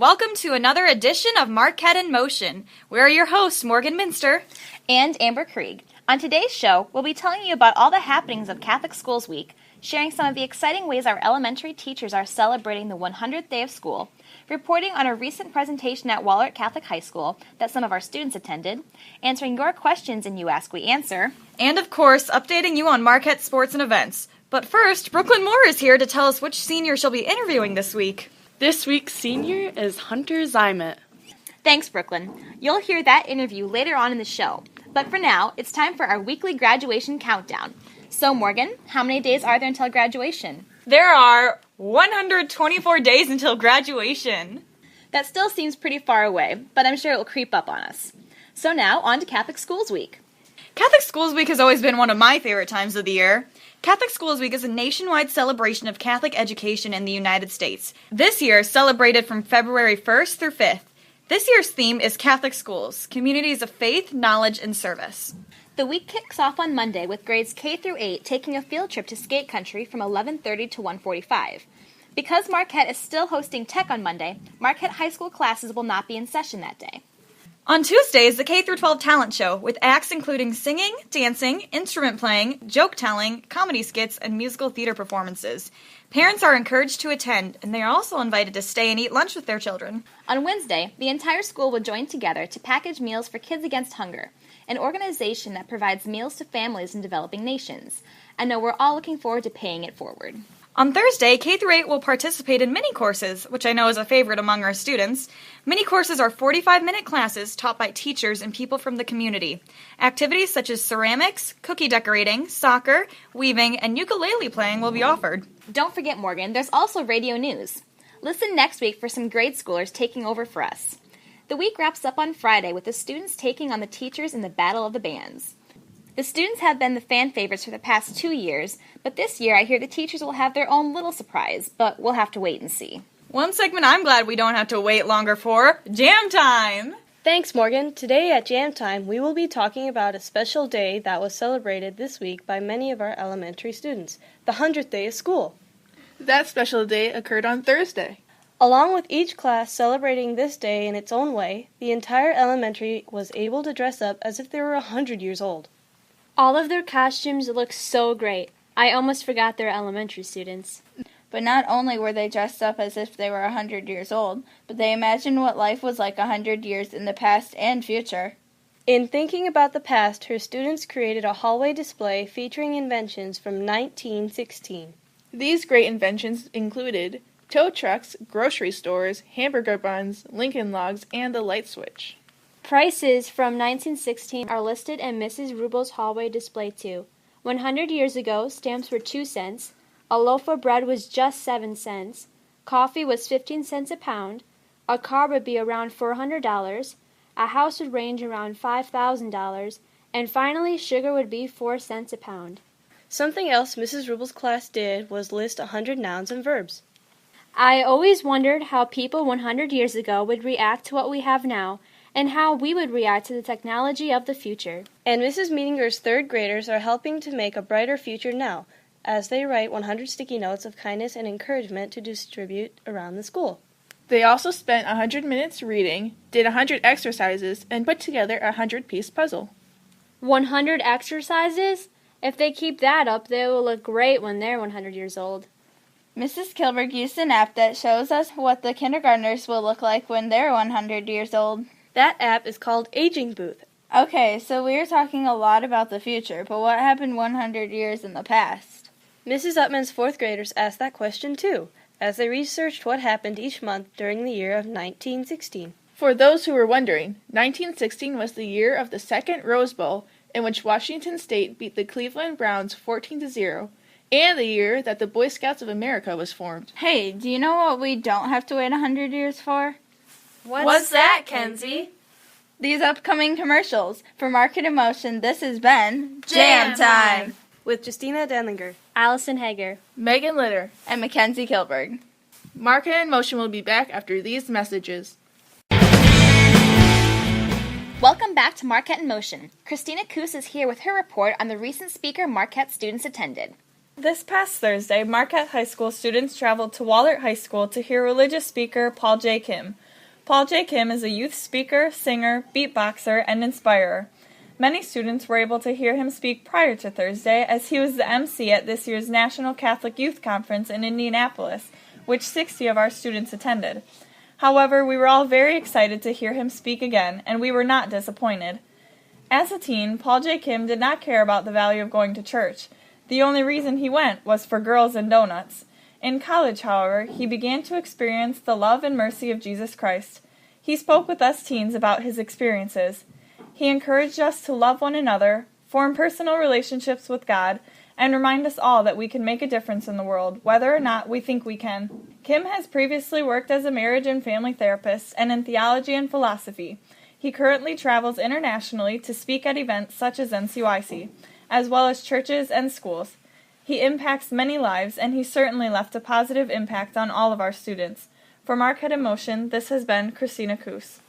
and welcome to another edition of Marquette in Motion. We're your hosts, Morgan Minster and Amber Krieg. On today's show, we'll be telling you about all the happenings of Catholic Schools Week, sharing some of the exciting ways our elementary teachers are celebrating the 100th day of school, reporting on a recent presentation at Wahlert Catholic High School that some of our students attended, answering your questions in You Ask, We Answer, and of course, updating you on Marquette sports and events. But first, Brooklyn Moore is here to tell us which senior she'll be interviewing this week. This week's senior is Hunter Zymet. Thanks, Brooklyn. You'll hear that interview later on in the show. But for now, it's time for our weekly graduation countdown. So, Morgan, how many days are there until graduation? There are 124 days until graduation. That still seems pretty far away, but I'm sure it will creep up on us. So now, on to Catholic Schools Week. Catholic Schools Week has always been one of my favorite times of the year. Catholic Schools Week is a nationwide celebration of Catholic education in the United States. This year, celebrated from February 1st through 5th. This year's theme is Catholic Schools, Communities of Faith, Knowledge, and Service. The week kicks off on Monday with grades K through 8 taking a field trip to skate country from 11:30 to 1:45. Because Marquette is still hosting Tech on Monday, Marquette High School classes will not be in session that day. On Tuesday is the K-12 talent show, with acts including singing, dancing, instrument playing, joke telling, comedy skits, and musical theater performances. Parents are encouraged to attend, and they are also invited to stay and eat lunch with their children. On Wednesday, the entire school will join together to package meals for Kids Against Hunger, an organization that provides meals to families in developing nations. I know we're all looking forward to paying it forward. On Thursday, K-8 will participate in mini courses, which I know is a favorite among our students. Mini courses are 45-minute classes taught by teachers and people from the community. Activities such as ceramics, cookie decorating, soccer, weaving, and ukulele playing will be offered. Don't forget, Morgan, there's also radio news. Listen next week for some grade schoolers taking over for us. The week wraps up on Friday with the students taking on the teachers in the Battle of the Bands. The students have been the fan favorites for the past 2 years, but this year I hear the teachers will have their own little surprise, but we'll have to wait and see. One segment I'm glad we don't have to wait longer for, Jam Time! Thanks, Morgan. Today at Jam Time, we will be talking about a special day that was celebrated this week by many of our elementary students, the 100th day of school. That special day occurred on Thursday. Along with each class celebrating this day in its own way, the entire elementary was able to dress up as if they were 100 years old. All of their costumes look so great. I almost forgot they're elementary students. But not only were they dressed up as if they were 100 years old, but they imagined what life was like 100 years in the past and future. In thinking about the past, her students created a hallway display featuring inventions from 1916. These great inventions included tow trucks, grocery stores, hamburger buns, Lincoln Logs, and the light switch. Prices from 1916 are listed in Mrs. Rubel's hallway display too. 100 years ago, stamps were 2 cents, a loaf of bread was just 7 cents, coffee was 15 cents a pound, a car would be around $400, a house would range around $5,000, and finally sugar would be 4 cents a pound. Something else Mrs. Rubel's class did was list 100 nouns and verbs. I always wondered how people 100 years ago would react to what we have now, and how we would react to the technology of the future. And Mrs. Meetinger's third graders are helping to make a brighter future now, as they write 100 sticky notes of kindness and encouragement to distribute around the school. They also spent 100 minutes reading, did 100 exercises, and put together a 100-piece puzzle. 100 exercises? If they keep that up, they will look great when they're 100 years old. Mrs. Kilberg used an app that shows us what the kindergartners will look like when they're 100 years old. That app is called Aging Booth. Okay, so we are talking a lot about the future, but what happened 100 years in the past? Mrs. Upman's fourth graders asked that question too, as they researched what happened each month during the year of 1916. For those who were wondering, 1916 was the year of the second Rose Bowl, in which Washington State beat the Cleveland Browns 14-0, and the year that the Boy Scouts of America was formed. Hey, do you know what we don't have to wait 100 years for? What's that, Kenzie? These upcoming commercials. For Market in Motion, this has been Jam Time! With Justina Denlinger, Allison Hager, Megan Litter, and Mackenzie Kilberg. Market in Motion will be back after these messages. Welcome back to Marquette in Motion. Christina Coos is here with her report on the recent speaker Marquette students attended. This past Thursday, Marquette High School students traveled to Wahlert High School to hear religious speaker Paul J. Kim. Paul J. Kim is a youth speaker, singer, beatboxer, and inspirer. Many students were able to hear him speak prior to Thursday, as he was the MC at this year's National Catholic Youth Conference in Indianapolis, which 60 of our students attended. However, we were all very excited to hear him speak again, and we were not disappointed. As a teen, Paul J. Kim did not care about the value of going to church. The only reason he went was for girls and donuts. In college, however, he began to experience the love and mercy of Jesus Christ. He spoke with us teens about his experiences. He encouraged us to love one another, form personal relationships with God, and remind us all that we can make a difference in the world, whether or not we think we can. Kim has previously worked as a marriage and family therapist and in theology and philosophy. He currently travels internationally to speak at events such as NCYC, as well as churches and schools. He impacts many lives, and he certainly left a positive impact on all of our students. For Marquette in Motion, this has been Christina Coos.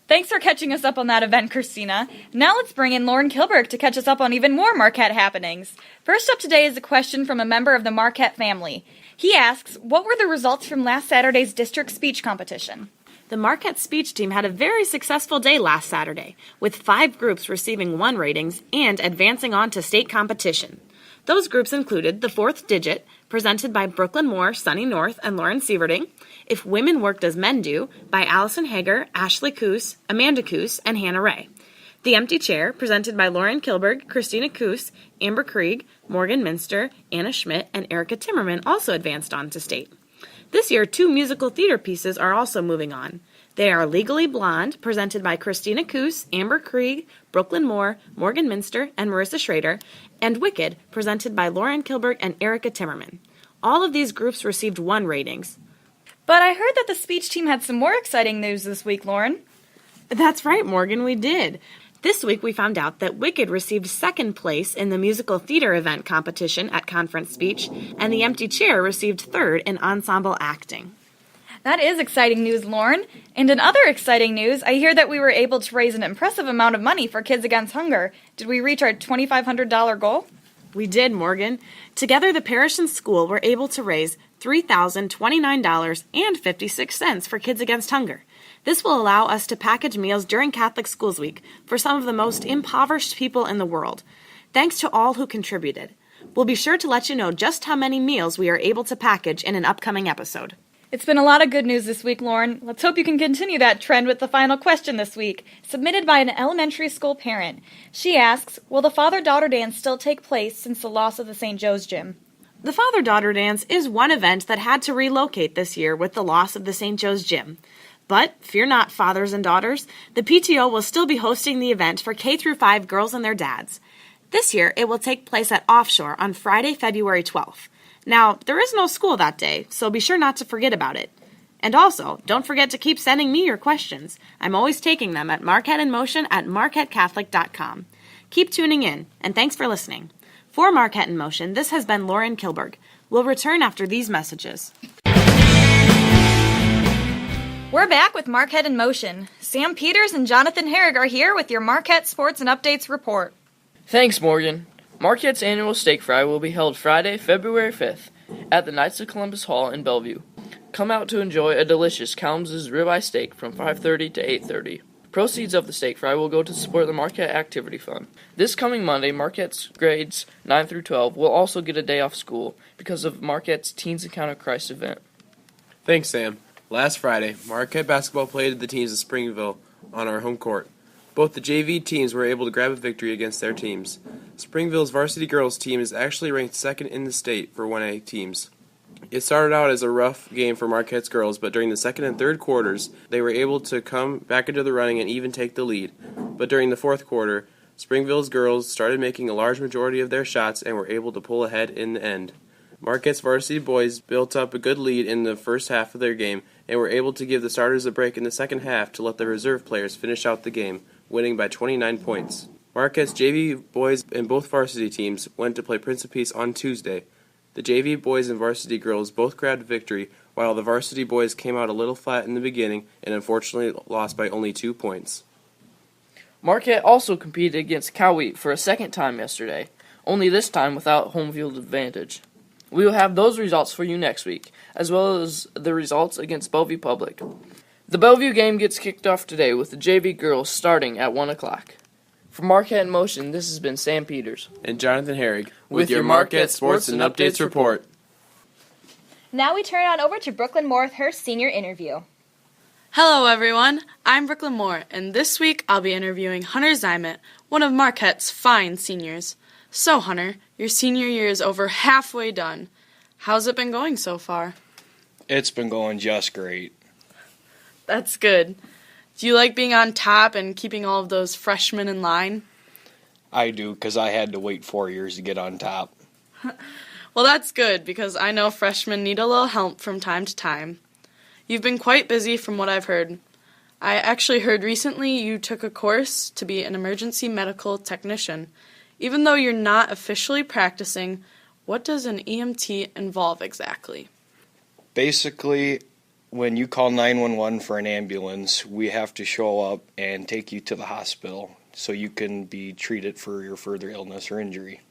Thanks for catching us up on that event, Christina. Now let's bring in Lauren Kilberg to catch us up on even more Marquette happenings. First up today is a question from a member of the Marquette family. He asks, what were the results from last Saturday's district speech competition? The Marquette speech team had a very successful day last Saturday, with 5 groups receiving 1 ratings and advancing on to state competition. Those groups included The Fourth Digit, presented by Brooklyn Moore, Sunny North, and Lauren Sieverding, If Women Worked as Men Do, by Allison Hager, Ashley Coos, Amanda Coos, and Hannah Ray. The Empty Chair, presented by Lauren Kilberg, Christina Coos, Amber Krieg, Morgan Minster, Anna Schmidt, and Erica Timmerman also advanced on to state. This year, 2 musical theater pieces are also moving on. They are Legally Blonde, presented by Christina Coos, Amber Krieg, Brooklyn Moore, Morgan Minster, and Marissa Schrader, and Wicked, presented by Lauren Kilberg and Erica Timmerman. All of these groups received 1 ratings. But I heard that the speech team had some more exciting news this week, Lauren. That's right, Morgan, we did. This week we found out that Wicked received 2nd place in the musical theater event competition at Conference Speech, and The Empty Chair received 3rd in ensemble acting. That is exciting news, Lauren. And in other exciting news, I hear that we were able to raise an impressive amount of money for Kids Against Hunger. Did we reach our $2,500 goal? We did, Morgan. Together, the parish and school were able to raise $3,029.56 for Kids Against Hunger. This will allow us to package meals during Catholic Schools Week for some of the most impoverished people in the world. Thanks to all who contributed. We'll be sure to let you know just how many meals we are able to package in an upcoming episode. It's been a lot of good news this week, Lauren. Let's hope you can continue that trend with the final question this week, submitted by an elementary school parent. She asks, will the father-daughter dance still take place since the loss of the St. Joe's Gym? The father-daughter dance is one event that had to relocate this year with the loss of the St. Joe's Gym. But fear not, fathers and daughters, the PTO will still be hosting the event for K-5 girls and their dads. This year, it will take place at Offshore on Friday, February 12th. Now, there is no school that day, so be sure not to forget about it. And also, don't forget to keep sending me your questions. I'm always taking them at marquetteinmotion@marquettecatholic.com. Keep tuning in, and thanks for listening. For Marquette in Motion, this has been Lauren Kilberg. We'll return after these messages. We're back with Marquette in Motion. Sam Peters and Jonathan Herrig are here with your Marquette Sports and Updates report. Thanks, Morgan. Marquette's annual steak fry will be held Friday, February 5th at the Knights of Columbus Hall in Bellevue. Come out to enjoy a delicious Columbus's ribeye steak from 5:30 to 8:30. Proceeds of the steak fry will go to support the Marquette Activity Fund. This coming Monday, Marquette's grades 9 through 12 will also get a day off school because of Marquette's Teens Encounter Christ event. Thanks, Sam. Last Friday, Marquette basketball played the teams of Springville on our home court. Both the JV teams were able to grab a victory against their teams. Springville's varsity girls team is actually ranked 2nd in the state for 1A teams. It started out as a rough game for Marquette's girls, but during the 2nd and 3rd quarters, they were able to come back into the running and even take the lead. But during the 4th quarter, Springville's girls started making a large majority of their shots and were able to pull ahead in the end. Marquette's varsity boys built up a good lead in the first half of their game and were able to give the starters a break in the second half to let the reserve players finish out the game, winning by 29 points. Marquette's JV boys and both varsity teams went to play Prince of Peace on Tuesday. The JV boys and varsity girls both grabbed victory, while the varsity boys came out a little flat in the beginning and unfortunately lost by only 2 points. Marquette also competed against Coweta for a second time yesterday, only this time without home field advantage. We will have those results for you next week, as well as the results against Bellevue Public. The Bellevue game gets kicked off today with the JV girls starting at 1 o'clock. For Marquette in Motion, this has been Sam Peters. And Jonathan Herrig with your Marquette Sports and Updates report. Now we turn on over to Brooklyn Moore with her senior interview. Hello everyone, I'm Brooklyn Moore, and this week I'll be interviewing Hunter Zymet, one of Marquette's fine seniors. So Hunter, your senior year is over halfway done. How's it been going so far? It's been going just great. That's good. Do you like being on top and keeping all of those freshmen in line? I do, because I had to wait 4 years to get on top. Well, that's good, because I know freshmen need a little help from time to time. You've been quite busy from what I've heard. I actually heard recently you took a course to be an emergency medical technician. Even though you're not officially practicing, what does an EMT involve exactly? Basically, when you call 911 for an ambulance, we have to show up and take you to the hospital so you can be treated for your further illness or injury.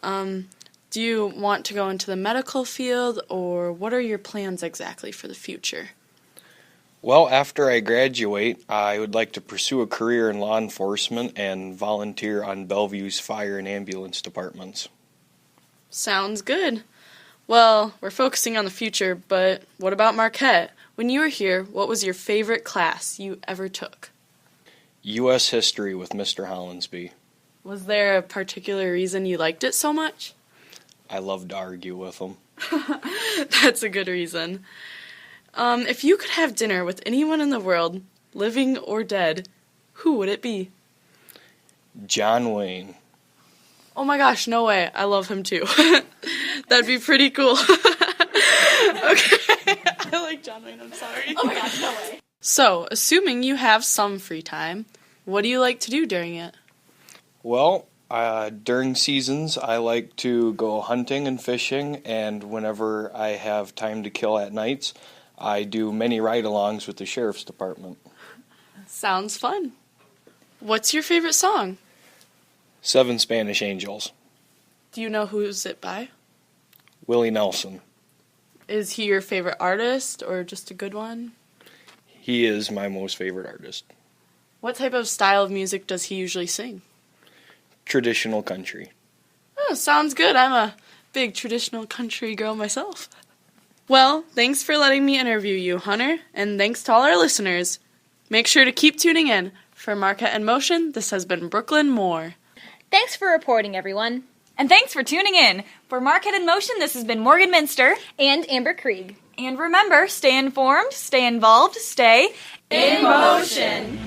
Do you want to go into the medical field, or what are your plans exactly for the future? Well, after I graduate, I would like to pursue a career in law enforcement and volunteer on Bellevue's fire and ambulance departments. Sounds good. Well, we're focusing on the future, but what about Marquette? When you were here, what was your favorite class you ever took? U.S. History with Mr. Hollinsby. Was there a particular reason you liked it so much? I love to argue with him. That's a good reason. If you could have dinner with anyone in the world, living or dead, who would it be? John Wayne. Oh my gosh, no way. I love him too. That'd be pretty cool. Okay. I like John Wayne, I'm sorry. Oh my gosh, no way. So, assuming you have some free time, what do you like to do during it? Well, during seasons, I like to go hunting and fishing, and whenever I have time to kill at nights, I do many ride-alongs with the sheriff's department. Sounds fun. What's your favorite song? 7 Spanish Angels. Do you know who's it by? Willie Nelson. Is he your favorite artist, or just a good one? He is my most favorite artist. What type of style of music does he usually sing? Traditional country. Oh, sounds good. I'm a big traditional country girl myself. Well, thanks for letting me interview you, Hunter, and thanks to all our listeners. Make sure to keep tuning in. For Marquette in Motion, this has been Brooklyn Moore. Thanks for reporting, everyone. And thanks for tuning in. For Marquette in Motion, this has been Morgan Minster. And Amber Krieg. And remember, stay informed, stay involved, stay in motion.